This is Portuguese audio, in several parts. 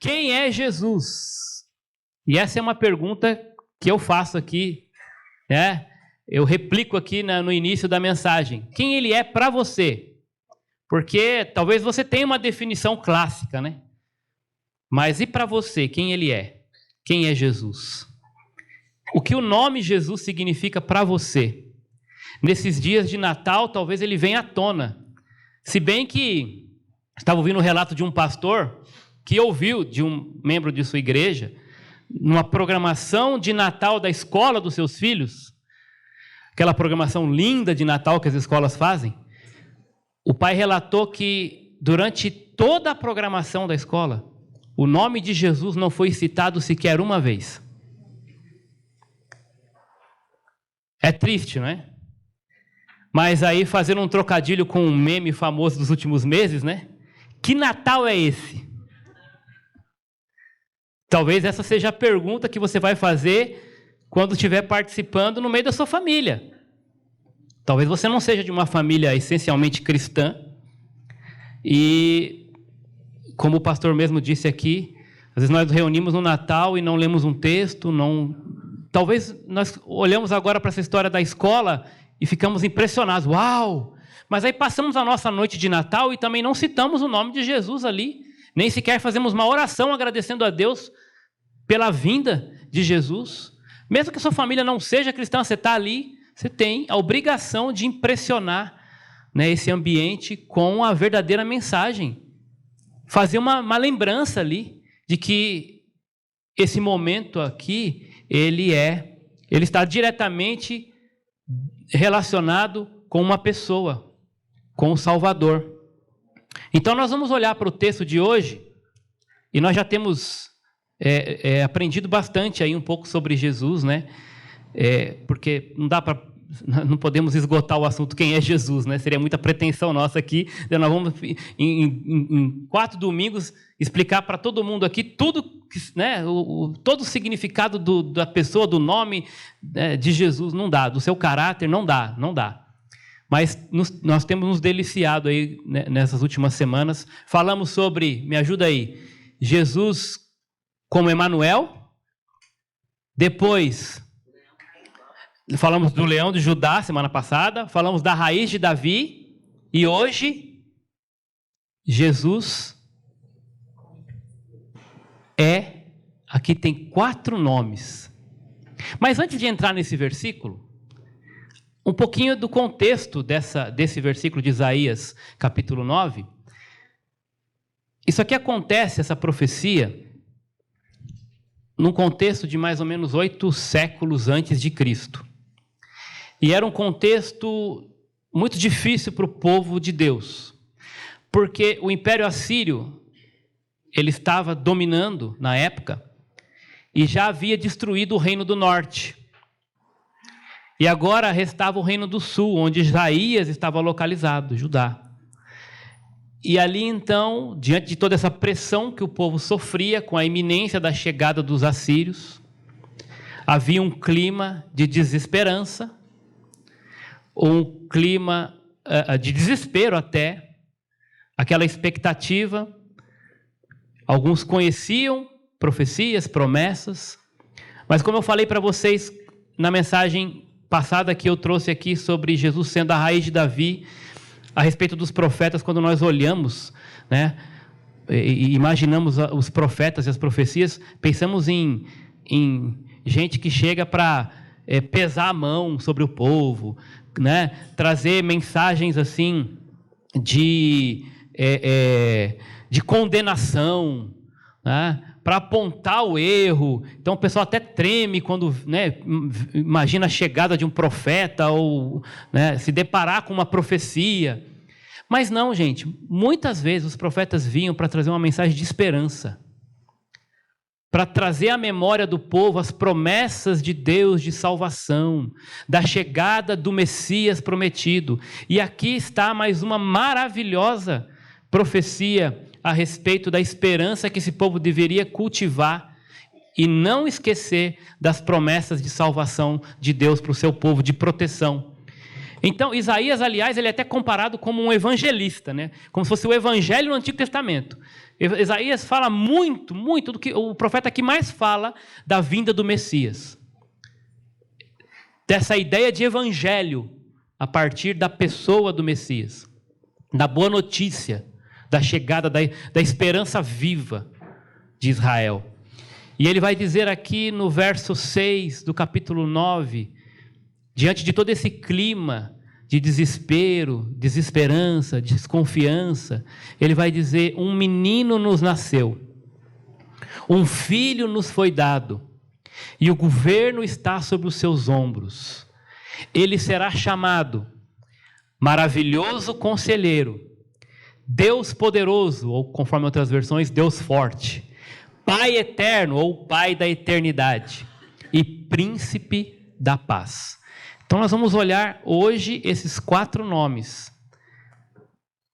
Quem é Jesus? E essa é uma pergunta que eu faço aqui, né? Eu replico aqui no início da mensagem. Quem ele é para você? Porque talvez você tenha uma definição clássica, né? Mas e para você, quem ele é? Quem é Jesus? O que o nome Jesus significa para você? Nesses dias de Natal, talvez ele venha à tona. Se bem que estava ouvindo um relato de um pastor que ouviu de um membro de sua igreja, numa programação de Natal da escola dos seus filhos, aquela programação linda de Natal que as escolas fazem, o pai relatou que durante toda a programação da escola, o nome de Jesus não foi citado sequer uma vez. É triste, não é? Mas aí, fazendo um trocadilho com um meme famoso dos últimos meses, né? Que Natal é esse? Talvez essa seja a pergunta que você vai fazer quando estiver participando no meio da sua família. Talvez você não seja de uma família essencialmente cristã. E, como o pastor mesmo disse aqui, às vezes nós nos reunimos no Natal e não lemos um texto, talvez nós olhamos agora para essa história da escola e ficamos impressionados. Uau! Mas aí passamos a nossa noite de Natal e também não citamos o nome de Jesus ali. Nem sequer fazemos uma oração agradecendo a Deus pela vinda de Jesus. Mesmo que a sua família não seja cristã, você está ali, você tem a obrigação de impressionar, né, esse ambiente com a verdadeira mensagem. Fazer uma lembrança ali de que esse momento aqui, ele está diretamente relacionado com uma pessoa, com o Salvador. Então nós vamos olhar para o texto de hoje, e nós já temos aprendido bastante aí um pouco sobre Jesus, né? Porque não podemos esgotar o assunto quem é Jesus, né? Seria muita pretensão nossa aqui. Nós vamos, em 4 domingos, explicar para todo mundo aqui tudo, né? Todo o significado da pessoa, do nome, de Jesus. Não dá, do seu caráter, não dá. Mas nós temos nos deliciado aí, né, nessas últimas semanas. Falamos sobre, me ajuda aí, Jesus como Emanuel. Depois falamos do leão de Judá semana passada. Falamos da raiz de Davi. E hoje, Jesus aqui tem 4 nomes. Mas antes de entrar nesse versículo, um pouquinho do contexto desse versículo de Isaías, capítulo 9. Isso aqui acontece, essa profecia, num contexto de mais ou menos 8 séculos antes de Cristo. E era um contexto muito difícil para o povo de Deus, porque o Império Assírio, ele estava dominando na época, e já havia destruído o Reino do Norte. E agora restava o Reino do Sul, onde Isaías estava localizado, Judá. E ali então, diante de toda essa pressão que o povo sofria com a iminência da chegada dos assírios, havia um clima de desesperança, um clima de desespero até, aquela expectativa. Alguns conheciam profecias, promessas, mas como eu falei para vocês na mensagem passada que eu trouxe aqui sobre Jesus sendo a raiz de Davi, a respeito dos profetas, quando nós olhamos, né, e imaginamos os profetas e as profecias, pensamos em gente que chega para pesar a mão sobre o povo, né, trazer mensagens assim de condenação, né, para apontar o erro. Então o pessoal até treme quando, né, imagina a chegada de um profeta ou, né, se deparar com uma profecia. Mas não, gente, muitas vezes os profetas vinham para trazer uma mensagem de esperança, para trazer à memória do povo as promessas de Deus de salvação, da chegada do Messias prometido. E aqui está mais uma maravilhosa profecia a respeito da esperança que esse povo deveria cultivar e não esquecer das promessas de salvação de Deus para o seu povo, de proteção. Então, Isaías, aliás, ele é até comparado como um evangelista, né? Como se fosse o evangelho no Antigo Testamento. Isaías fala muito do que o profeta que mais fala da vinda do Messias. Dessa ideia de evangelho a partir da pessoa do Messias, da boa notícia, da chegada, da esperança viva de Israel. E ele vai dizer aqui no verso 6 do capítulo 9, diante de todo esse clima de desespero, desesperança, desconfiança, ele vai dizer: um menino nos nasceu, um filho nos foi dado, e o governo está sobre os seus ombros. Ele será chamado Maravilhoso Conselheiro, Deus Poderoso, ou conforme outras versões, Deus Forte, Pai Eterno, ou Pai da Eternidade, e Príncipe da Paz. Então nós vamos olhar hoje esses 4 nomes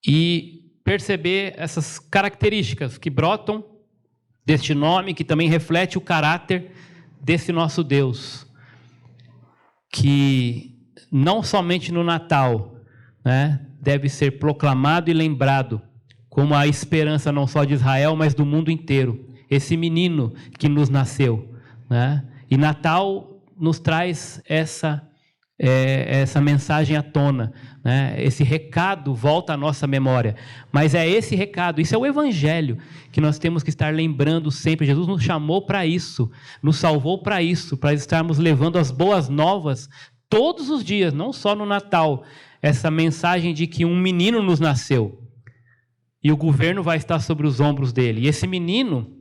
e perceber essas características que brotam deste nome, que também reflete o caráter desse nosso Deus, que não somente no Natal, né, deve ser proclamado e lembrado como a esperança não só de Israel, mas do mundo inteiro. Esse menino que nos nasceu, né? E Natal nos traz essa mensagem à tona, né? Esse recado volta à nossa memória, mas é esse recado, isso é o evangelho que nós temos que estar lembrando sempre. Jesus nos chamou para isso, nos salvou para isso, para estarmos levando as boas novas todos os dias, não só no Natal, essa mensagem de que um menino nos nasceu e o governo vai estar sobre os ombros dele. E esse menino,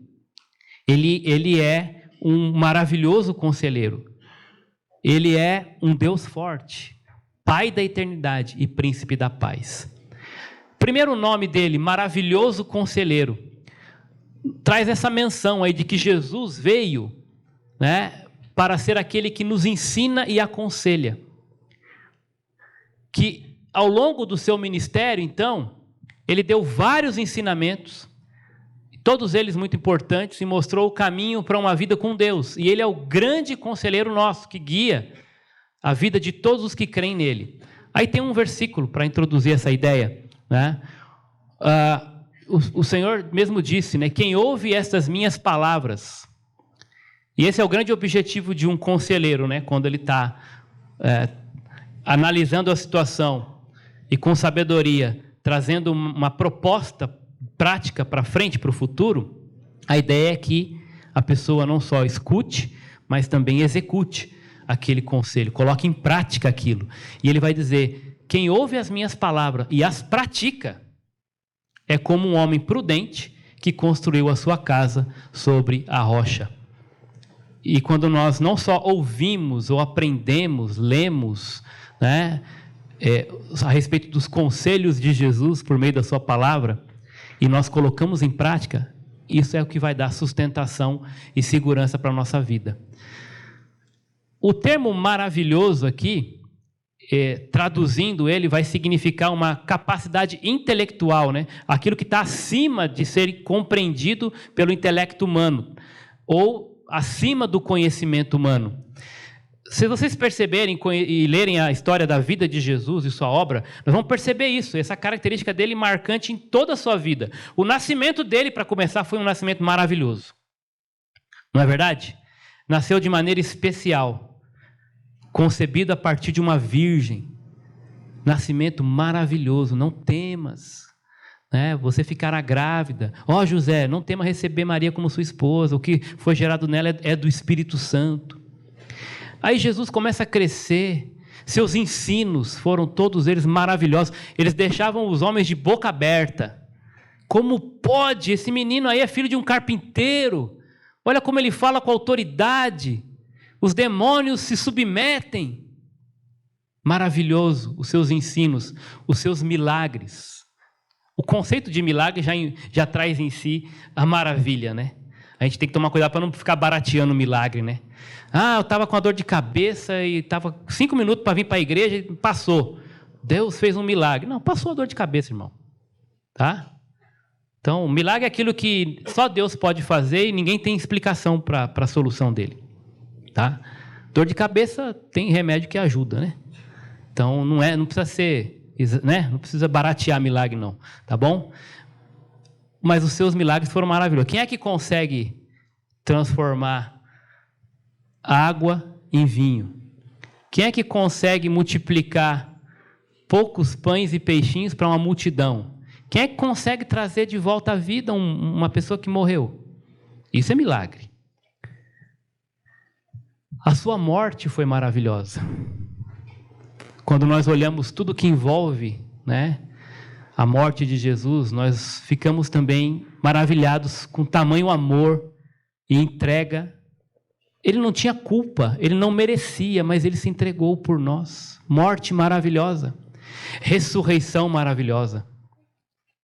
ele é um maravilhoso conselheiro. Ele é um Deus forte, Pai da eternidade e Príncipe da paz. Primeiro nome dele, Maravilhoso Conselheiro, traz essa menção aí de que Jesus veio, né, para ser aquele que nos ensina e aconselha. Que ao longo do seu ministério, então, ele deu vários ensinamentos, todos eles muito importantes, e mostrou o caminho para uma vida com Deus. E ele é o grande conselheiro nosso, que guia a vida de todos os que creem nele. Aí tem um versículo para introduzir essa ideia, né? O Senhor mesmo disse, né? Quem ouve estas minhas palavras. E esse é o grande objetivo de um conselheiro, né? Quando ele está analisando a situação e com sabedoria, trazendo uma proposta prática para frente, para o futuro, a ideia é que a pessoa não só escute, mas também execute aquele conselho, coloque em prática aquilo. E ele vai dizer: quem ouve as minhas palavras e as pratica, é como um homem prudente que construiu a sua casa sobre a rocha. E quando nós não só ouvimos ou aprendemos, lemos, né, a respeito dos conselhos de Jesus por meio da sua palavra, e nós colocamos em prática, isso é o que vai dar sustentação e segurança para a nossa vida. O termo maravilhoso aqui, traduzindo ele, vai significar uma capacidade intelectual, né? Aquilo que está acima de ser compreendido pelo intelecto humano, ou acima do conhecimento humano. Se vocês perceberem e lerem a história da vida de Jesus e sua obra, nós vamos perceber isso, essa característica dele marcante em toda a sua vida. O nascimento dele, para começar, foi um nascimento maravilhoso. Não é verdade? Nasceu de maneira especial, concebido a partir de uma virgem. Nascimento maravilhoso, não temas, né? Você ficará grávida. José, não tema receber Maria como sua esposa, o que foi gerado nela é do Espírito Santo. Aí Jesus começa a crescer, seus ensinos foram todos eles maravilhosos, eles deixavam os homens de boca aberta. Como pode? Esse menino aí é filho de um carpinteiro, olha como ele fala com autoridade, os demônios se submetem. Maravilhoso os seus ensinos, os seus milagres. O conceito de milagre já traz em si a maravilha, né? A gente tem que tomar cuidado para não ficar barateando o milagre, né? Eu estava com a dor de cabeça e estava 5 minutos para vir para a igreja e passou. Deus fez um milagre. Não, passou a dor de cabeça, irmão. Tá? Então, o milagre é aquilo que só Deus pode fazer e ninguém tem explicação para a solução dele. Tá? Dor de cabeça tem remédio que ajuda, né? Então, não precisa ser, né? Não precisa baratear milagre, não. Tá bom? mas os seus milagres foram maravilhosos. Quem é que consegue transformar água em vinho? Quem é que consegue multiplicar poucos pães e peixinhos para uma multidão? Quem é que consegue trazer de volta à vida uma pessoa que morreu? Isso é milagre. A sua morte foi maravilhosa. Quando nós olhamos tudo que envolve, né, a morte de Jesus, nós ficamos também maravilhados com tamanho amor e entrega. Ele não tinha culpa, ele não merecia, mas ele se entregou por nós. Morte maravilhosa, ressurreição maravilhosa,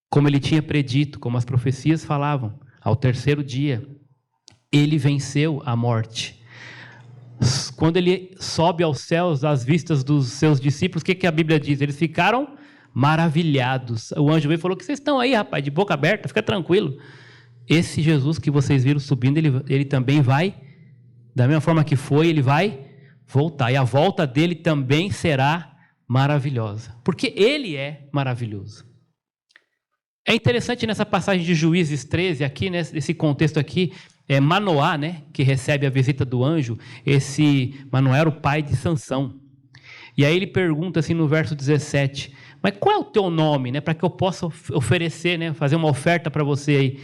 como ele tinha predito, como as profecias falavam, ao terceiro dia, ele venceu a morte. Quando ele sobe aos céus, às vistas dos seus discípulos, o que a Bíblia diz? Eles ficaram maravilhados. O anjo veio e falou: que vocês estão aí, rapaz, de boca aberta, fica tranquilo. Esse Jesus que vocês viram subindo, ele também vai, da mesma forma que foi, ele vai voltar. E a volta dele também será maravilhosa, porque ele é maravilhoso. É interessante nessa passagem de Juízes 13, aqui, nesse contexto aqui, Manoá, né, que recebe a visita do anjo. Esse Manoá era o pai de Sansão. E aí ele pergunta assim no verso 17, mas qual é o teu nome, né, para que eu possa oferecer, né, fazer uma oferta para você aí.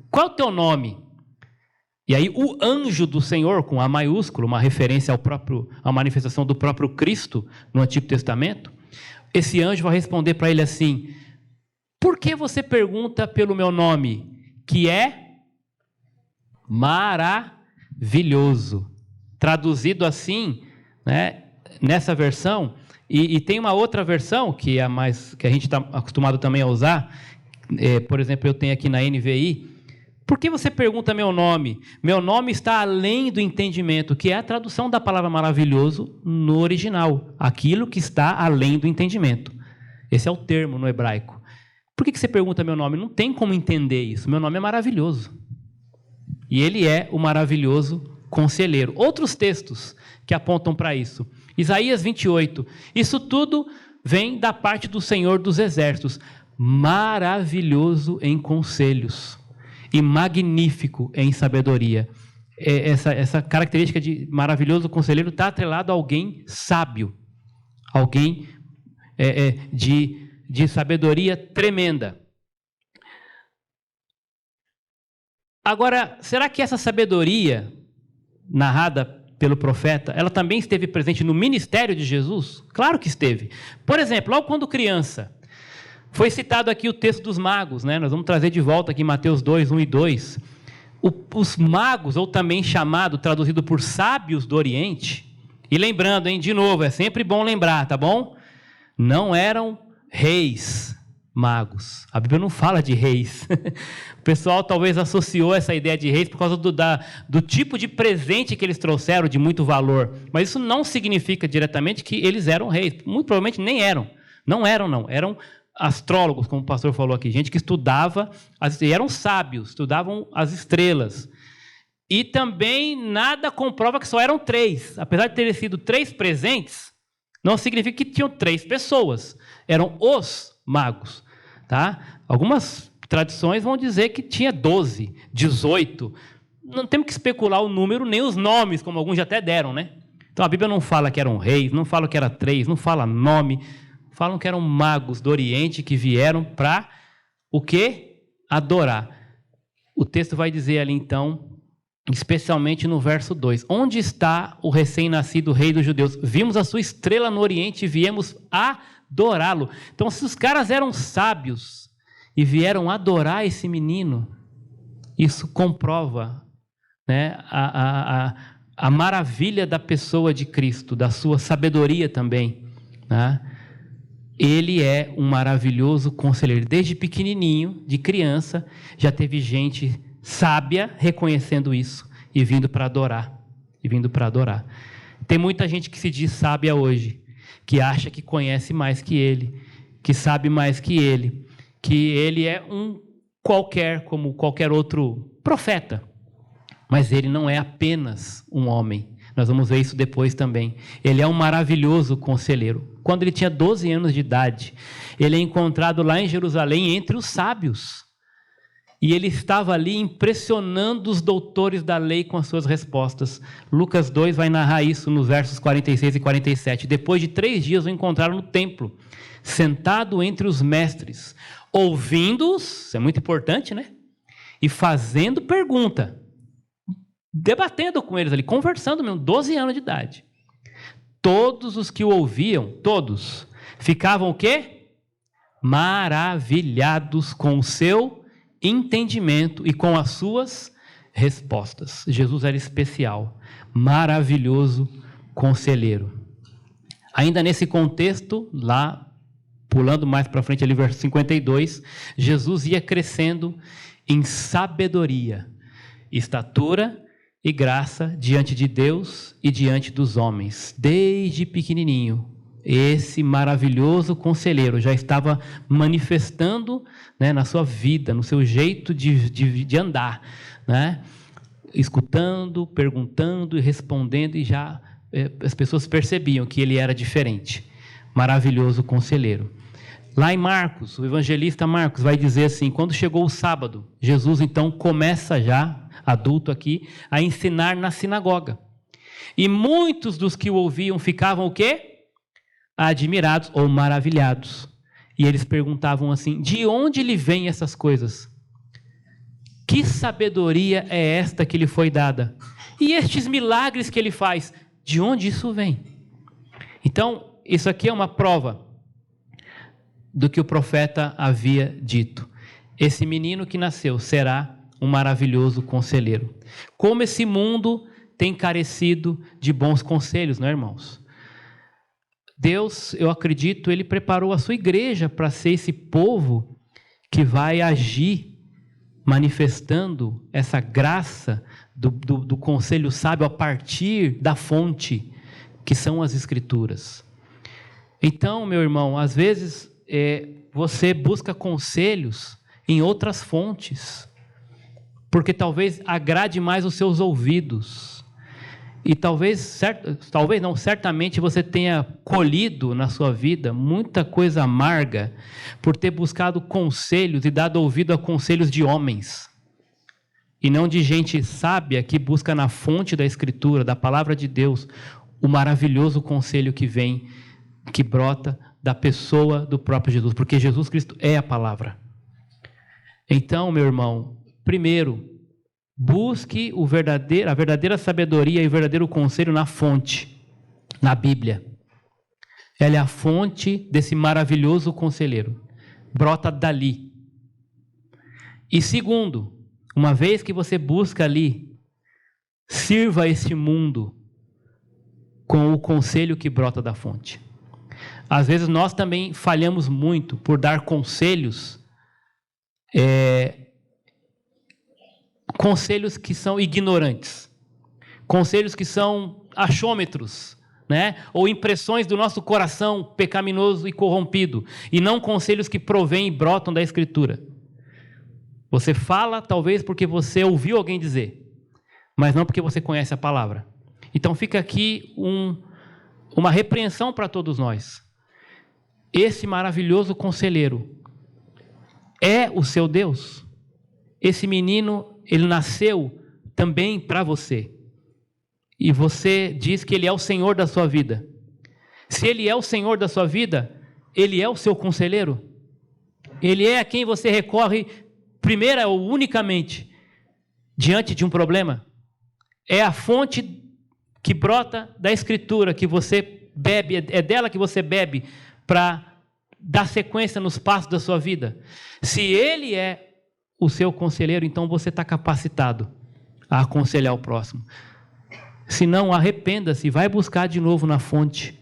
Qual é o teu nome? E aí o anjo do Senhor, com A maiúsculo, uma referência à manifestação do próprio Cristo no Antigo Testamento, esse anjo vai responder para ele assim: por que você pergunta pelo meu nome, que é maravilhoso? Traduzido assim, né, nessa versão, e tem uma outra versão que a gente está acostumado também a usar, por exemplo, eu tenho aqui na NVI: por que você pergunta meu nome? Meu nome está além do entendimento, que é a tradução da palavra maravilhoso no original, aquilo que está além do entendimento. Esse é o termo no hebraico. Por que você pergunta meu nome? Não tem como entender isso. Meu nome é maravilhoso. E ele é o maravilhoso conselheiro. Outros textos que apontam para isso. Isaías 28. Isso tudo vem da parte do Senhor dos Exércitos. Maravilhoso em conselhos e magnífico em sabedoria. Essa característica de maravilhoso conselheiro está atrelado a alguém sábio. Alguém de sabedoria tremenda. Agora, será que essa sabedoria narrada pelo profeta, ela também esteve presente no ministério de Jesus? Claro que esteve. Por exemplo, logo quando criança, foi citado aqui o texto dos magos, né? Nós vamos trazer de volta aqui em Mateus 2, 1 e 2. Os magos, ou também traduzido por sábios do Oriente, e lembrando, hein, de novo, é sempre bom lembrar, tá bom? Não eram reis magos. A Bíblia não fala de reis. O pessoal talvez associou essa ideia de reis por causa do tipo de presente que eles trouxeram, de muito valor. Mas isso não significa diretamente que eles eram reis. Muito provavelmente nem eram. Não eram, não. Eram astrólogos, como o pastor falou aqui. Gente que estudava, eram sábios, estudavam as estrelas. E também nada comprova que só eram 3. Apesar de terem sido 3 presentes, não significa que tinham 3 pessoas. Eram os magos, tá? Algumas tradições vão dizer que tinha 12, 18. Não temos que especular o número, nem os nomes, como alguns já até deram, né? Então a Bíblia não fala que eram reis, não fala que era 3, não fala nome. Falam que eram magos do Oriente que vieram para o quê? Adorar. O texto vai dizer ali então, especialmente no verso 2, onde está o recém-nascido rei dos judeus? Vimos a sua estrela no Oriente e viemos adorá-lo. Então, se os caras eram sábios e vieram adorar esse menino, isso comprova, né, a maravilha da pessoa de Cristo, da sua sabedoria também, né? Ele é um maravilhoso conselheiro. Desde pequenininho, de criança, já teve gente sábia reconhecendo isso e vindo para adorar. Tem muita gente que se diz sábia hoje, que acha que conhece mais que ele, que sabe mais que ele é um qualquer, como qualquer outro profeta. Mas ele não é apenas um homem. Nós vamos ver isso depois também. Ele é um maravilhoso conselheiro. Quando ele tinha 12 anos de idade, ele é encontrado lá em Jerusalém entre os sábios. E ele estava ali impressionando os doutores da lei com as suas respostas. Lucas 2 vai narrar isso nos versos 46 e 47. Depois de 3 dias o encontraram no templo, sentado entre os mestres, ouvindo-os, isso é muito importante, né? E fazendo pergunta, debatendo com eles ali, conversando mesmo, 12 anos de idade. Todos os que o ouviam, todos, ficavam o quê? Maravilhados com o seu entendimento e com as suas respostas. Jesus era especial, maravilhoso conselheiro. Ainda nesse contexto, lá, pulando mais para frente, ali, verso 52, Jesus ia crescendo em sabedoria, estatura e graça diante de Deus e diante dos homens. Desde pequenininho, esse maravilhoso conselheiro já estava manifestando, né, na sua vida, no seu jeito de andar, né? Escutando, perguntando e respondendo, e já as pessoas percebiam que ele era diferente. Maravilhoso conselheiro. Lá em Marcos, o evangelista Marcos vai dizer assim: quando chegou o sábado, Jesus então começa já, adulto aqui, a ensinar na sinagoga. E muitos dos que o ouviam ficavam o quê? Admirados ou maravilhados. E eles perguntavam assim: de onde lhe vêm essas coisas? Que sabedoria é esta que lhe foi dada? E estes milagres que ele faz, de onde isso vem? Então, isso aqui é uma prova do que o profeta havia dito. Esse menino que nasceu será um maravilhoso conselheiro. Como esse mundo tem carecido de bons conselhos, não é, irmãos? Deus, eu acredito, Ele preparou a sua igreja para ser esse povo que vai agir, manifestando essa graça do conselho sábio a partir da fonte, que são as Escrituras. Então, meu irmão, às vezes você busca conselhos em outras fontes, porque talvez agrade mais os seus ouvidos. E certamente você tenha colhido na sua vida muita coisa amarga por ter buscado conselhos e dado ouvido a conselhos de homens, e não de gente sábia que busca na fonte da Escritura, da palavra de Deus, o maravilhoso conselho que vem, que brota da pessoa do próprio Jesus, porque Jesus Cristo é a palavra. Então, meu irmão, primeiro, busque a verdadeira sabedoria e o verdadeiro conselho na fonte, na Bíblia. Ela é a fonte desse maravilhoso conselheiro. Brota dali. E segundo, uma vez que você busca ali, sirva este mundo com o conselho que brota da fonte. Às vezes nós também falhamos muito por dar conselhos, conselhos que são ignorantes, conselhos que são achômetros, né? Ou impressões do nosso coração pecaminoso e corrompido, e não conselhos que provêm e brotam da Escritura. Você fala talvez porque você ouviu alguém dizer, mas não porque você conhece a palavra. Então fica aqui uma repreensão para todos nós. Esse maravilhoso conselheiro é o seu Deus. Esse menino, ele nasceu também para você. E você diz que ele é o Senhor da sua vida. Se ele é o Senhor da sua vida, ele é o seu conselheiro. Ele é a quem você recorre primeira ou unicamente diante de um problema. É a fonte que brota da Escritura, que você bebe, é dela que você bebe para dar sequência nos passos da sua vida. Se ele é o seu conselheiro, então você está capacitado a aconselhar o próximo. Se não, arrependa-se, vai buscar de novo na fonte.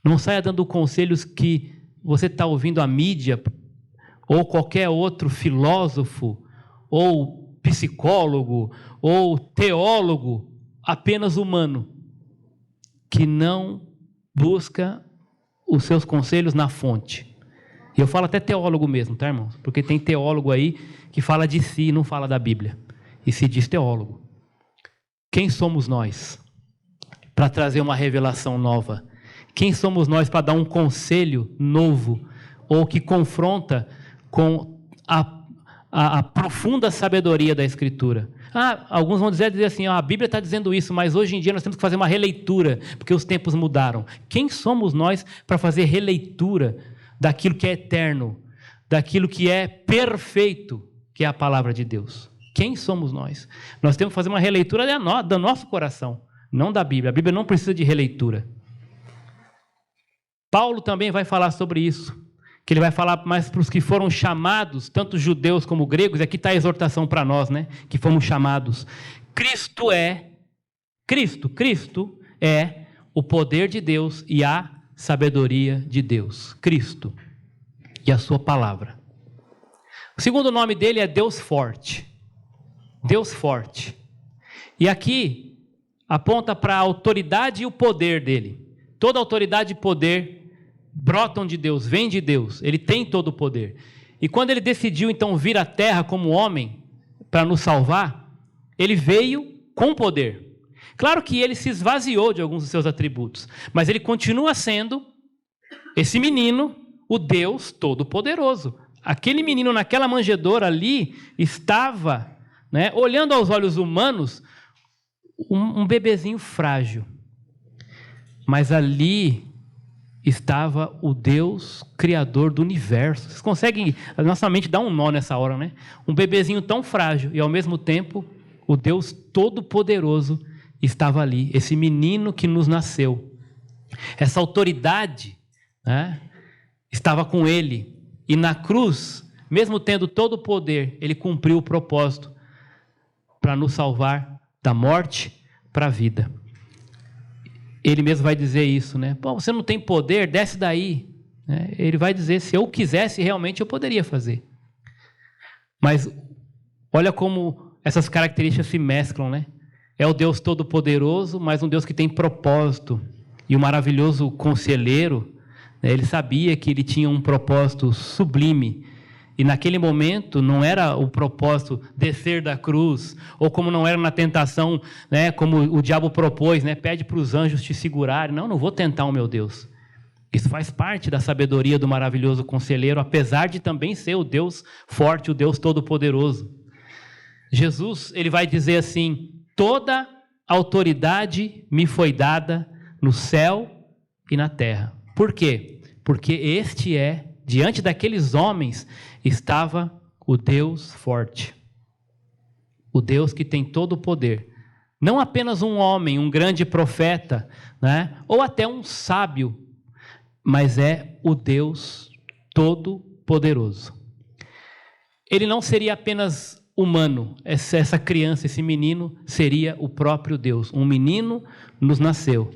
Não saia dando conselhos que você está ouvindo a mídia, ou qualquer outro filósofo, ou psicólogo, ou teólogo, apenas humano, que não busca os seus conselhos na fonte. E eu falo até teólogo mesmo, tá, irmãos? Porque tem teólogo aí que fala de si e não fala da Bíblia. E se diz teólogo. Quem somos nós para trazer uma revelação nova? Quem somos nós para dar um conselho novo ou que confronta com a profunda sabedoria da Escritura. Alguns vão dizer assim, a Bíblia está dizendo isso, mas hoje em dia nós temos que fazer uma releitura, porque os tempos mudaram. Quem somos nós para fazer releitura daquilo que é eterno, daquilo que é perfeito, que é a palavra de Deus? Quem somos nós? Nós temos que fazer uma releitura do nosso coração, não da Bíblia. A Bíblia não precisa de releitura. Paulo também vai falar sobre isso, que ele vai falar mais para os que foram chamados, tanto judeus como gregos, e aqui está a exortação para nós, né, que fomos chamados. Cristo é o poder de Deus e a sabedoria de Deus. Cristo e a sua palavra. O segundo nome dele é Deus forte. Deus forte. E aqui aponta para a autoridade e o poder dele. Toda autoridade e poder brotam de Deus, vêm de Deus. Ele tem todo o poder. E quando ele decidiu então vir à terra como homem para nos salvar, ele veio com poder. Claro que ele se esvaziou de alguns dos seus atributos, mas ele continua sendo esse menino, o Deus Todo-Poderoso. Aquele menino naquela manjedoura ali estava, olhando aos olhos humanos, um bebezinho frágil. Mas ali estava o Deus Criador do universo. Vocês conseguem, a nossa mente dá um nó nessa hora, né? Um bebezinho tão frágil e ao mesmo tempo o Deus Todo-Poderoso estava ali. Esse menino que nos nasceu. Essa autoridade, estava com ele. E na cruz, mesmo tendo todo o poder, ele cumpriu o propósito para nos salvar da morte para a vida. Ele mesmo vai dizer isso, né? Pô, você não tem poder, desce daí. Ele vai dizer, se eu quisesse, realmente eu poderia fazer. Mas olha como essas características se mesclam, né? É o Deus Todo-Poderoso, mas um Deus que tem propósito. E o maravilhoso conselheiro, ele sabia que ele tinha um propósito sublime. E naquele momento não era o propósito descer da cruz, ou como não era na tentação, como o diabo propôs, pede para os anjos te segurarem. Não vou tentar o meu Deus. Isso faz parte da sabedoria do maravilhoso conselheiro, apesar de também ser o Deus forte, o Deus Todo-Poderoso. Jesus, ele vai dizer assim, toda autoridade me foi dada no céu e na terra. Por quê? Porque diante daqueles homens, estava o Deus forte. O Deus que tem todo o poder. Não apenas um homem, um grande profeta, ou até um sábio, mas é o Deus Todo-Poderoso. Ele não seria apenas humano, essa criança, esse menino, seria o próprio Deus. Um menino nos nasceu.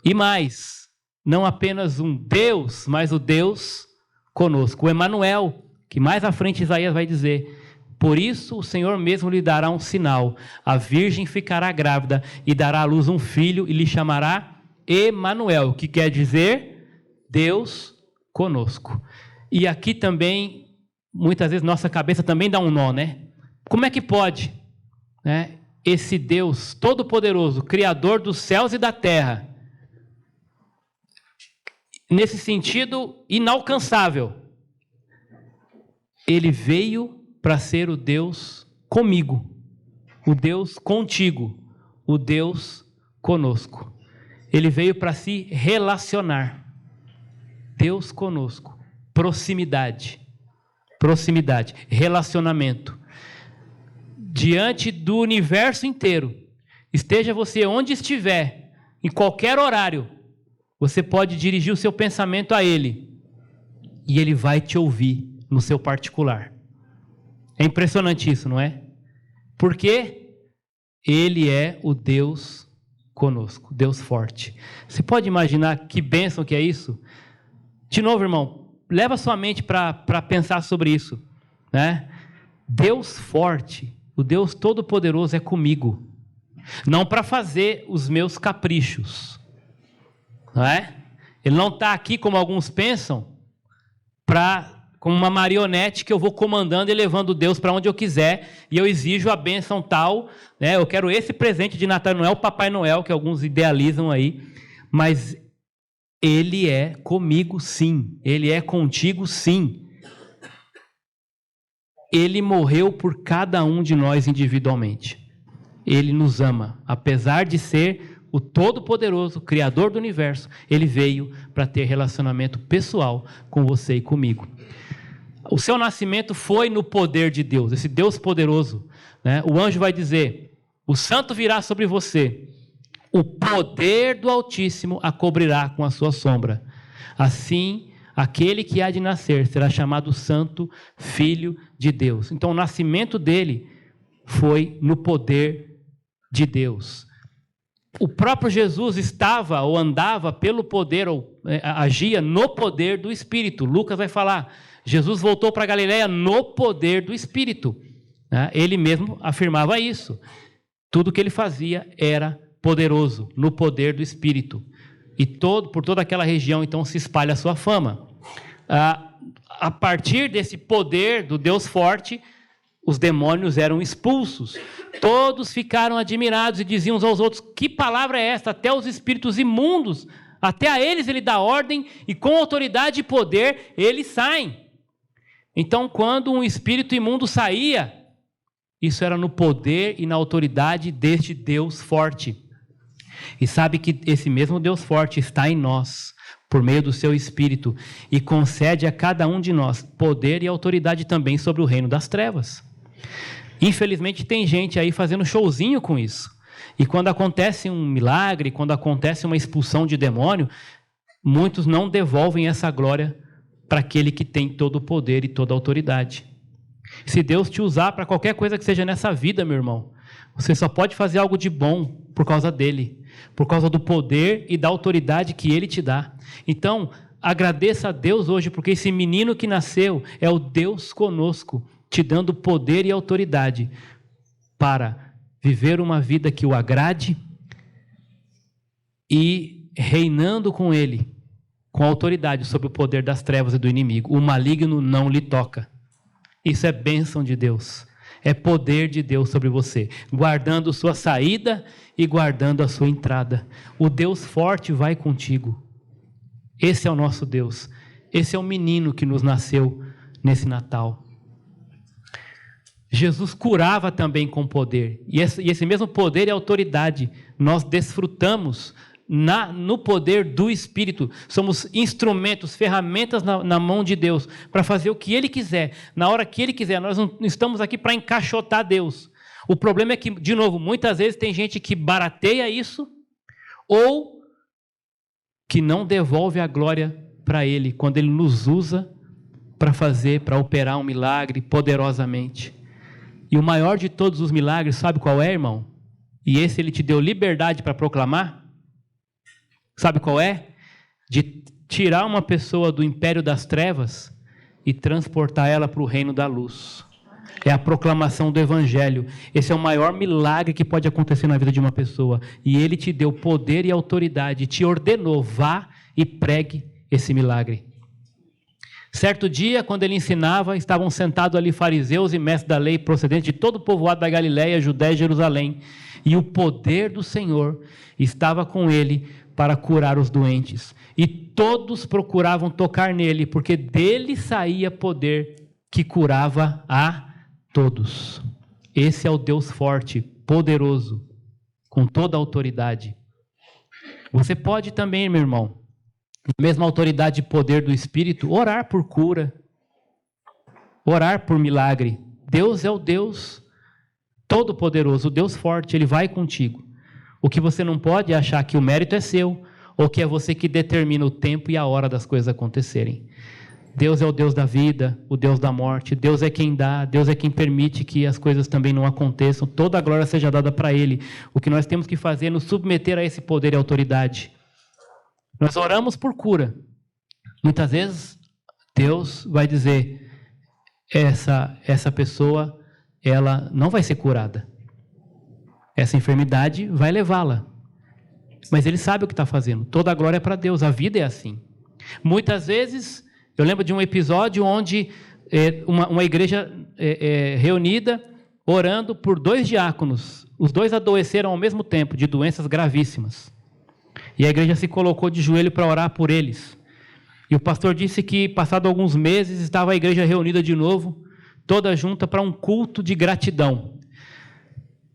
E mais, não apenas um Deus, mas o Deus conosco. O Emanuel, que mais à frente Isaías vai dizer, por isso o Senhor mesmo lhe dará um sinal, a virgem ficará grávida e dará à luz um filho e lhe chamará Emanuel, que quer dizer Deus conosco. E aqui também, muitas vezes nossa cabeça também dá um nó, Como é que pode, esse Deus Todo-Poderoso, Criador dos céus e da terra, nesse sentido inalcançável, ele veio para ser o Deus comigo, o Deus contigo, o Deus conosco. Ele veio para se relacionar. Deus conosco. Proximidade, relacionamento. Diante do universo inteiro, esteja você onde estiver, em qualquer horário, você pode dirigir o seu pensamento a Ele e Ele vai te ouvir no seu particular. É impressionante isso, não é? Porque Ele é o Deus conosco, Deus forte. Você pode imaginar que bênção que é isso? De novo, irmão, leva sua mente para pensar sobre isso, Deus forte, o Deus Todo-Poderoso é comigo. Não para fazer os meus caprichos. Não é? Ele não está aqui, como alguns pensam, como uma marionete que eu vou comandando e levando Deus para onde eu quiser, e eu exijo a bênção tal, eu quero esse presente de Natal, não é o Papai Noel, que alguns idealizam aí, mas Ele é comigo sim, Ele é contigo sim. Ele morreu por cada um de nós individualmente. Ele nos ama, apesar de ser o Todo-Poderoso, Criador do Universo. Ele veio para ter relacionamento pessoal com você e comigo. O seu nascimento foi no poder de Deus, esse Deus poderoso, né? O anjo vai dizer: o santo virá sobre você, o poder do Altíssimo a cobrirá com a sua sombra. Assim, aquele que há de nascer será chamado Santo, Filho de Deus. Então, o nascimento dele foi no poder de Deus. O próprio Jesus estava ou andava pelo poder, ou agia no poder do Espírito. Lucas vai falar, Jesus voltou para Galileia no poder do Espírito. Ele mesmo afirmava isso. Tudo que ele fazia era poderoso, no poder do Espírito. E por toda aquela região, então, se espalha a sua fama. A partir desse poder do Deus forte, os demônios eram expulsos. Todos ficaram admirados e diziam uns aos outros: que palavra é esta? Até os espíritos imundos, até a eles ele dá ordem, e com autoridade e poder eles saem. Então, quando um espírito imundo saía, isso era no poder e na autoridade deste Deus forte. E sabe que esse mesmo Deus forte está em nós, por meio do seu Espírito, e concede a cada um de nós poder e autoridade também sobre o reino das trevas. Infelizmente tem gente aí fazendo showzinho com isso. E quando acontece um milagre, quando acontece uma expulsão de demônio, muitos não devolvem essa glória para aquele que tem todo o poder e toda a autoridade. Se Deus te usar para qualquer coisa que seja nessa vida, meu irmão, você só pode fazer algo de bom por causa dele, por causa do poder e da autoridade que ele te dá. Então, agradeça a Deus hoje, porque esse menino que nasceu é o Deus conosco, te dando poder e autoridade para viver uma vida que o agrade e reinando com ele, com autoridade sobre o poder das trevas e do inimigo. O maligno não lhe toca. Isso é bênção de Deus. É poder de Deus sobre você, guardando sua saída e guardando a sua entrada. O Deus forte vai contigo. Esse é o nosso Deus. Esse é o menino que nos nasceu nesse Natal. Jesus curava também com poder. E esse mesmo poder e autoridade nós desfrutamos no poder do Espírito. Somos instrumentos, ferramentas na mão de Deus para fazer o que Ele quiser, na hora que Ele quiser. Nós não estamos aqui para encaixotar Deus. O problema é que, de novo, muitas vezes tem gente que barateia isso ou que não devolve a glória para Ele quando Ele nos usa para operar um milagre poderosamente. E o maior de todos os milagres, sabe qual é, irmão? E esse Ele te deu liberdade para proclamar? Sabe qual é? De tirar uma pessoa do império das trevas e transportar ela para o reino da luz. É a proclamação do Evangelho. Esse é o maior milagre que pode acontecer na vida de uma pessoa. E Ele te deu poder e autoridade, te ordenou, vá e pregue esse milagre. Certo dia, quando Ele ensinava, estavam sentados ali fariseus e mestres da lei, procedentes de todo o povoado da Galileia, Judéia e Jerusalém. E o poder do Senhor estava com Ele para curar os doentes. E todos procuravam tocar nele, porque dele saía poder que curava a todos. Esse é o Deus forte, poderoso, com toda a autoridade. Você pode também, meu irmão, na mesma autoridade e poder do Espírito, orar por cura, orar por milagre. Deus é o Deus todo-poderoso, o Deus forte, Ele vai contigo. O que você não pode é achar que o mérito é seu, ou que é você que determina o tempo e a hora das coisas acontecerem. Deus é o Deus da vida, o Deus da morte. Deus é quem dá, Deus é quem permite que as coisas também não aconteçam. Toda a glória seja dada para Ele. O que nós temos que fazer é nos submeter a esse poder e autoridade. Nós oramos por cura. Muitas vezes, Deus vai dizer, essa pessoa, ela não vai ser curada. Essa enfermidade vai levá-la. Mas Ele sabe o que está fazendo. Toda a glória é para Deus. A vida é assim. Muitas vezes, eu lembro de um episódio onde uma igreja reunida, orando por 2 diáconos. Os 2 adoeceram ao mesmo tempo, de doenças gravíssimas. E a igreja se colocou de joelho para orar por eles. E o pastor disse que, passado alguns meses, estava a igreja reunida de novo, toda junta para um culto de gratidão.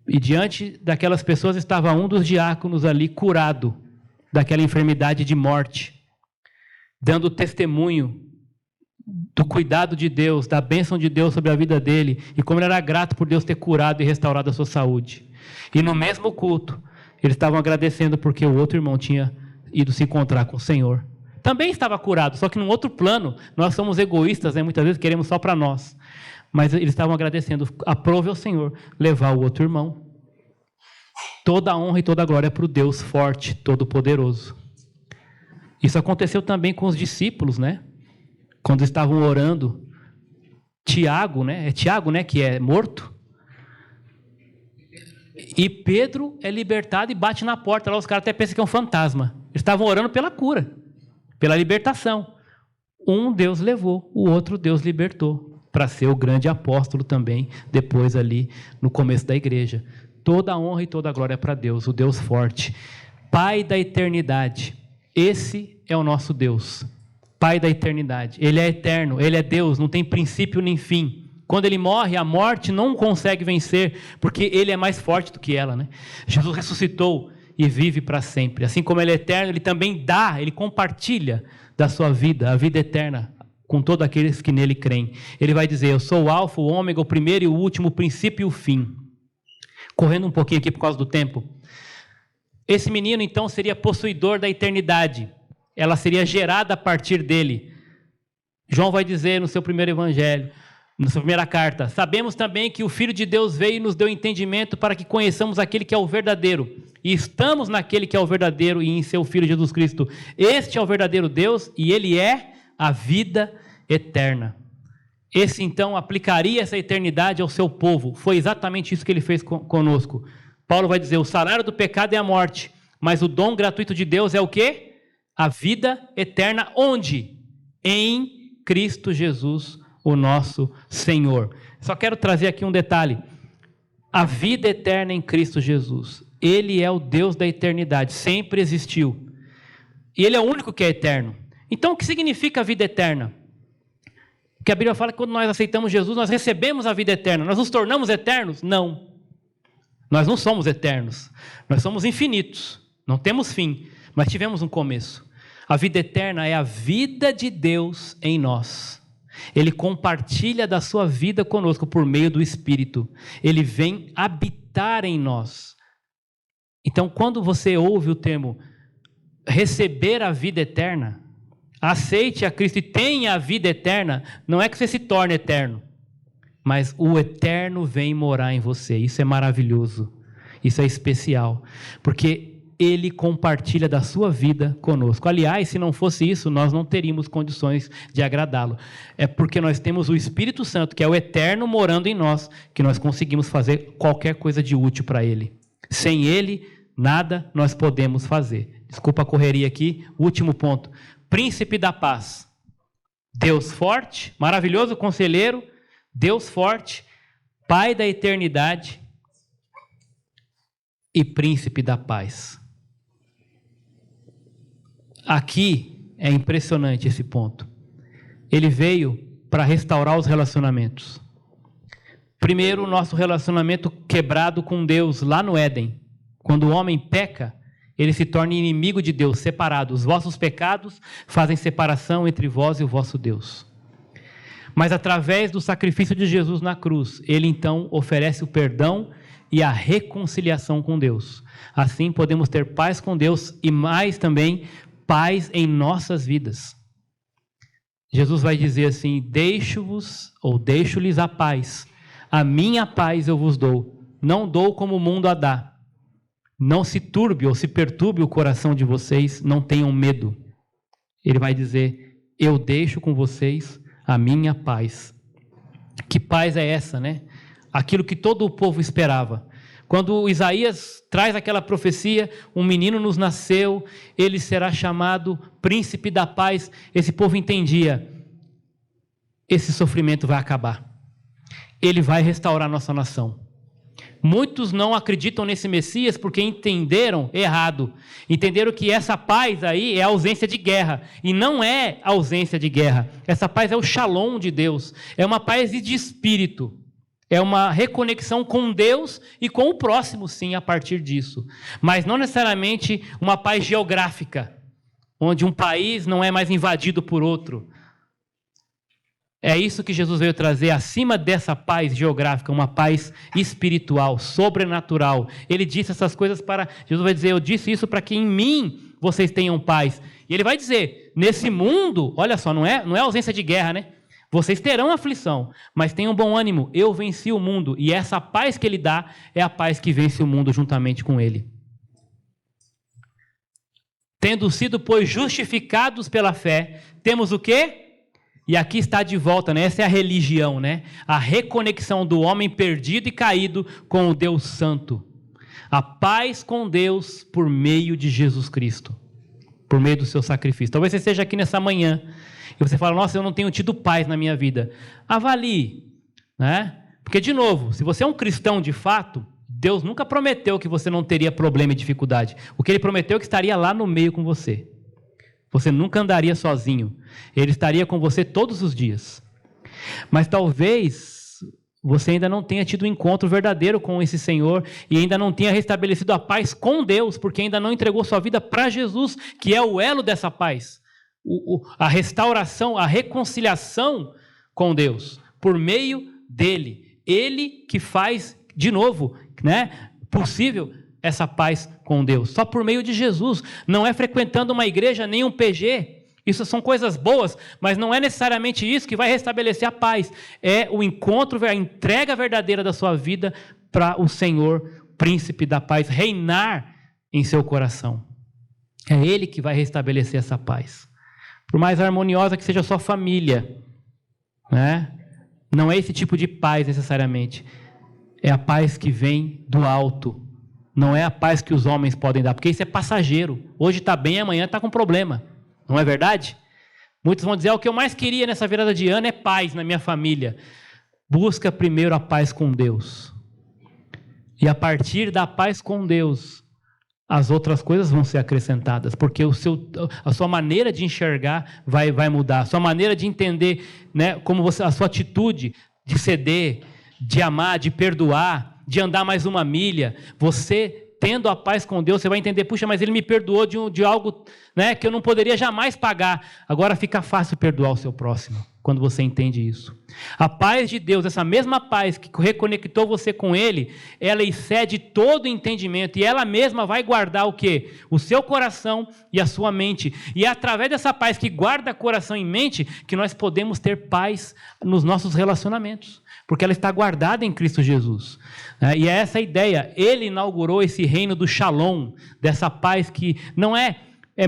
E diante daquelas pessoas estava um dos diáconos ali curado daquela enfermidade de morte, dando testemunho do cuidado de Deus, da bênção de Deus sobre a vida dele, e como ele era grato por Deus ter curado e restaurado a sua saúde. E no mesmo culto, eles estavam agradecendo porque o outro irmão tinha ido se encontrar com o Senhor. Também estava curado, só que num outro plano. Nós somos egoístas, né? Muitas vezes queremos só para nós. Mas eles estavam agradecendo. Aprove ao Senhor levar o outro irmão. Toda a honra e toda a glória para o Deus forte, todo-poderoso. Isso aconteceu também com os discípulos, né? Quando estavam orando. Tiago, né? É Tiago, né? Que é morto. E Pedro é libertado e bate na porta. Lá os caras até pensam que é um fantasma. Eles estavam orando pela cura, pela libertação. Um Deus levou, o outro Deus libertou. Para ser o grande apóstolo também, depois ali no começo da igreja. Toda a honra e toda a glória para Deus, o Deus forte. Pai da eternidade. Esse é o nosso Deus. Pai da eternidade. Ele é eterno, Ele é Deus, não tem princípio nem fim. Quando Ele morre, a morte não consegue vencer, porque Ele é mais forte do que ela, né? Jesus ressuscitou e vive para sempre. Assim como Ele é eterno, Ele também dá, Ele compartilha da sua vida, a vida eterna, com todos aqueles que nele creem. Ele vai dizer, eu sou o alfa, o ômega, o primeiro e o último, o princípio e o fim. Correndo um pouquinho aqui por causa do tempo. Esse menino, então, seria possuidor da eternidade. Ela seria gerada a partir dele. João vai dizer no seu primeiro evangelho, na sua primeira carta, sabemos também que o Filho de Deus veio e nos deu entendimento para que conheçamos aquele que é o verdadeiro. E estamos naquele que é o verdadeiro e em seu Filho Jesus Cristo. Este é o verdadeiro Deus e ele é a vida eterna. Esse então aplicaria essa eternidade ao seu povo. Foi exatamente isso que ele fez conosco. Paulo vai dizer, o salário do pecado é a morte, mas o dom gratuito de Deus é o quê? A vida eterna, onde? Em Cristo Jesus, o nosso Senhor. Só quero trazer aqui um detalhe. A vida eterna em Cristo Jesus. Ele é o Deus da eternidade, sempre existiu. E Ele é o único que é eterno. Então, o que significa a vida eterna? Porque a Bíblia fala que quando nós aceitamos Jesus, nós recebemos a vida eterna. Nós nos tornamos eternos? Não. Nós não somos eternos. Nós somos infinitos. Não temos fim, mas tivemos um começo. A vida eterna é a vida de Deus em nós. Ele compartilha da sua vida conosco por meio do Espírito. Ele vem habitar em nós. Então, quando você ouve o termo receber a vida eterna, aceite a Cristo e tenha a vida eterna, não é que você se torne eterno, mas o eterno vem morar em você. Isso é maravilhoso, isso é especial, porque Ele compartilha da sua vida conosco. Aliás, se não fosse isso, nós não teríamos condições de agradá-lo. É porque nós temos o Espírito Santo, que é o eterno morando em nós, que nós conseguimos fazer qualquer coisa de útil para Ele. Sem Ele, nada nós podemos fazer. Desculpa a correria aqui, último ponto. Príncipe da paz, Deus forte, maravilhoso conselheiro, Deus forte, Pai da eternidade e príncipe da paz. Aqui é impressionante esse ponto. Ele veio para restaurar os relacionamentos. Primeiro, o nosso relacionamento quebrado com Deus lá no Éden. Quando o homem peca, ele se torna inimigo de Deus, separado. Os vossos pecados fazem separação entre vós e o vosso Deus. Mas através do sacrifício de Jesus na cruz, ele então oferece o perdão e a reconciliação com Deus. Assim podemos ter paz com Deus e mais também paz em nossas vidas. Jesus vai dizer assim, deixo-lhes a paz. A minha paz eu vos dou. Não dou como o mundo a dá. Não se turbe ou se perturbe o coração de vocês, não tenham medo. Ele vai dizer, eu deixo com vocês a minha paz. Que paz é essa, né? Aquilo que todo o povo esperava. Quando Isaías traz aquela profecia, um menino nos nasceu, ele será chamado príncipe da paz. Esse povo entendia, esse sofrimento vai acabar. Ele vai restaurar nossa nação. Muitos não acreditam nesse Messias porque entenderam errado. Entenderam que essa paz aí é a ausência de guerra. E não é a ausência de guerra. Essa paz é o shalom de Deus. É uma paz de espírito. É uma reconexão com Deus e com o próximo, sim, a partir disso. Mas não necessariamente uma paz geográfica, onde um país não é mais invadido por outro. É isso que Jesus veio trazer, acima dessa paz geográfica, uma paz espiritual, sobrenatural. Ele disse essas coisas para... Jesus vai dizer, eu disse isso para que em mim vocês tenham paz. E ele vai dizer, nesse mundo, olha só, não é ausência de guerra, né? Vocês terão aflição, mas tenham bom ânimo, eu venci o mundo. E essa paz que ele dá é a paz que vence o mundo juntamente com ele. Tendo sido, pois, justificados pela fé, temos o quê? E aqui está de volta, né? Essa é a religião, né? A reconexão do homem perdido e caído com o Deus Santo. A paz com Deus por meio de Jesus Cristo. Por meio do seu sacrifício. Talvez você esteja aqui nessa manhã e você fala, nossa, eu não tenho tido paz na minha vida. Avalie, né? Porque, de novo, se você é um cristão de fato, Deus nunca prometeu que você não teria problema e dificuldade. O que Ele prometeu é que estaria lá no meio com você. Você nunca andaria sozinho. Ele estaria com você todos os dias. Mas talvez você ainda não tenha tido um encontro verdadeiro com esse Senhor e ainda não tenha restabelecido a paz com Deus, porque ainda não entregou sua vida para Jesus, que é o elo dessa paz. A restauração, a reconciliação com Deus, por meio dele. Ele que faz, de novo, né, possível essa paz com Deus, só por meio de Jesus. Não é frequentando uma igreja nem um PG, isso são coisas boas, mas não é necessariamente isso que vai restabelecer a paz. É o encontro, a entrega verdadeira da sua vida para o Senhor, príncipe da paz, reinar em seu coração. É Ele que vai restabelecer essa paz. Por mais harmoniosa que seja a sua família, né? Não é esse tipo de paz necessariamente. É a paz que vem do alto. Não é a paz que os homens podem dar, porque isso é passageiro. Hoje está bem, amanhã está com problema. Não é verdade? Muitos vão dizer, o que eu mais queria nessa virada de ano é paz na minha família. Busca primeiro a paz com Deus. E a partir da paz com Deus, as outras coisas vão ser acrescentadas, porque a sua maneira de enxergar vai mudar. A sua maneira de entender, né, a sua atitude de ceder, de amar, de perdoar, de andar mais uma milha, você tendo a paz com Deus, você vai entender, puxa, mas Ele me perdoou de algo, né, que eu não poderia jamais pagar. Agora fica fácil perdoar o seu próximo, quando você entende isso. A paz de Deus, essa mesma paz que reconectou você com Ele, ela excede todo entendimento, e ela mesma vai guardar o quê? O seu coração e a sua mente. E é através dessa paz que guarda coração e mente, que nós podemos ter paz nos nossos relacionamentos, porque ela está guardada em Cristo Jesus. E é essa a ideia. Ele inaugurou esse reino do Shalom, dessa paz que não é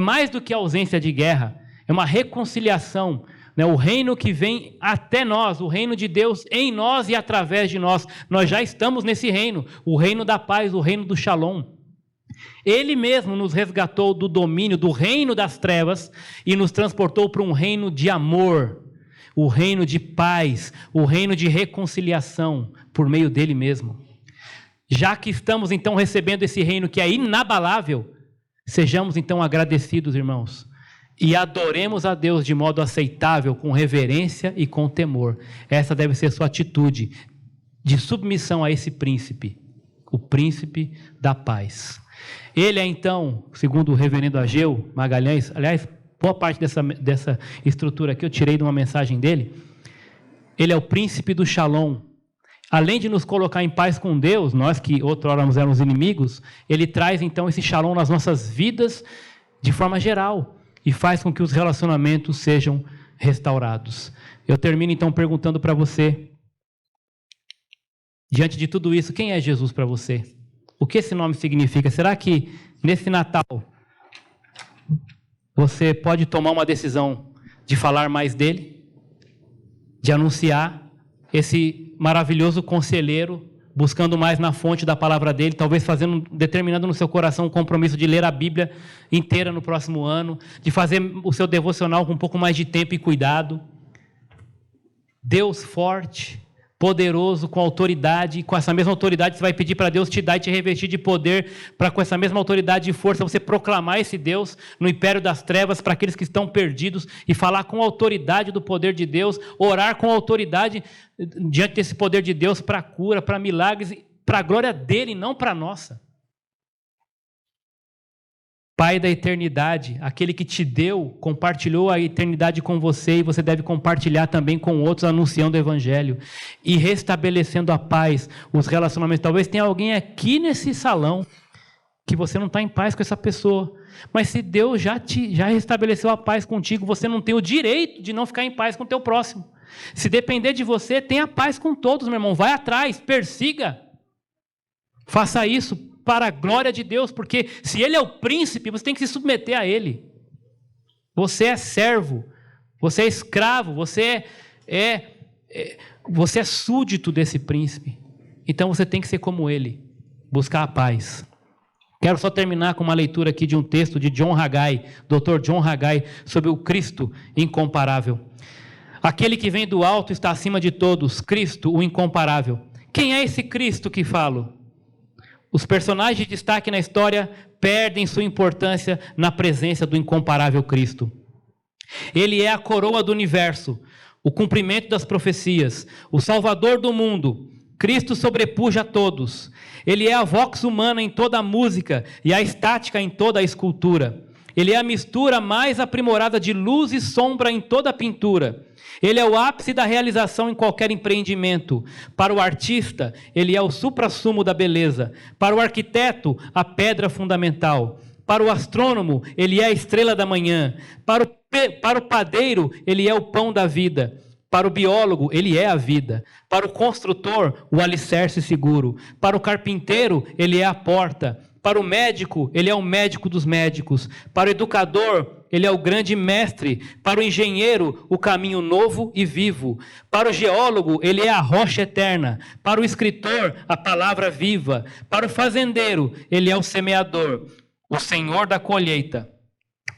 mais do que a ausência de guerra, é uma reconciliação, né? O reino que vem até nós, o reino de Deus em nós e através de nós. Nós já estamos nesse reino, o reino da paz, o reino do Shalom. Ele mesmo nos resgatou do domínio, do reino das trevas e nos transportou para um reino de amor, o reino de paz, o reino de reconciliação, por meio dele mesmo. Já que estamos então recebendo esse reino que é inabalável, sejamos então agradecidos, irmãos, e adoremos a Deus de modo aceitável, com reverência e com temor. Essa deve ser sua atitude de submissão a esse príncipe, o príncipe da paz. Ele é então, segundo o reverendo Ageu Magalhães, aliás, boa parte dessa estrutura aqui eu tirei de uma mensagem dele. Ele é o príncipe do Shalom. Além de nos colocar em paz com Deus, nós que outrora éramos inimigos, ele traz então esse Shalom nas nossas vidas de forma geral e faz com que os relacionamentos sejam restaurados. Eu termino então perguntando para você, diante de tudo isso, quem é Jesus para você? O que esse nome significa? Será que nesse Natal você pode tomar uma decisão de falar mais dele, de anunciar esse maravilhoso conselheiro, buscando mais na fonte da palavra dele, talvez determinando no seu coração um compromisso de ler a Bíblia inteira no próximo ano, de fazer o seu devocional com um pouco mais de tempo e cuidado. Deus forte, poderoso, com autoridade, e com essa mesma autoridade você vai pedir para Deus te dar e te revestir de poder, para com essa mesma autoridade e força você proclamar esse Deus no império das trevas para aqueles que estão perdidos e falar com autoridade do poder de Deus, orar com autoridade diante desse poder de Deus para cura, para milagres, para a glória dele, não para a nossa. Pai da eternidade, aquele que te deu, compartilhou a eternidade com você e você deve compartilhar também com outros anunciando o evangelho e restabelecendo a paz, os relacionamentos. Talvez tenha alguém aqui nesse salão que você não está em paz com essa pessoa, mas se Deus já restabeleceu a paz contigo, você não tem o direito de não ficar em paz com o teu próximo. Se depender de você, tenha paz com todos, meu irmão. Vai atrás, persiga. Faça isso para a glória de Deus, porque se Ele é o príncipe, você tem que se submeter a Ele. Você é servo, você é escravo, você é súdito desse príncipe. Então você tem que ser como Ele, buscar a paz. Quero só terminar com uma leitura aqui de um texto de John Haggai, Dr. John Haggai, sobre o Cristo incomparável. Aquele que vem do alto está acima de todos, Cristo, o incomparável. Quem é esse Cristo que falo? Os personagens de destaque na história perdem sua importância na presença do incomparável Cristo. Ele é a coroa do universo, o cumprimento das profecias, o salvador do mundo. Cristo sobrepuja a todos. Ele é a vox humana em toda a música e a estática em toda a escultura. Ele é a mistura mais aprimorada de luz e sombra em toda a pintura. Ele é o ápice da realização em qualquer empreendimento. Para o artista, ele é o suprassumo da beleza. Para o arquiteto, a pedra fundamental. Para o astrônomo, ele é a estrela da manhã. Para o padeiro, ele é o pão da vida. Para o biólogo, ele é a vida. Para o construtor, o alicerce seguro. Para o carpinteiro, ele é a porta. Para o médico, ele é o médico dos médicos. Para o educador, ele é o grande mestre. Para o engenheiro, o caminho novo e vivo. Para o geólogo, ele é a rocha eterna. Para o escritor, a palavra viva. Para o fazendeiro, ele é o semeador, o senhor da colheita.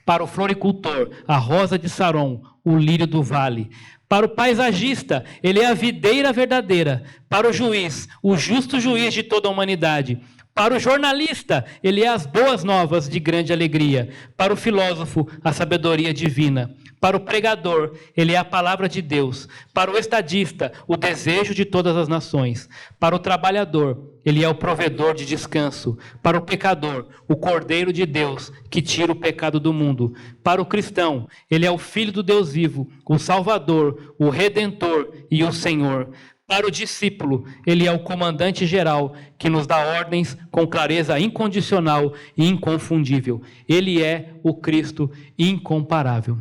Para o floricultor, a rosa de Saron, o lírio do vale. Para o paisagista, ele é a videira verdadeira. Para o juiz, o justo juiz de toda a humanidade. Para o jornalista, ele é as boas novas de grande alegria. Para o filósofo, a sabedoria divina. Para o pregador, ele é a palavra de Deus. Para o estadista, o desejo de todas as nações. Para o trabalhador, ele é o provedor de descanso. Para o pecador, o Cordeiro de Deus, que tira o pecado do mundo. Para o cristão, ele é o Filho do Deus vivo, o Salvador, o Redentor e o Senhor. Para o discípulo, ele é o comandante geral, que nos dá ordens com clareza incondicional e inconfundível. Ele é o Cristo incomparável.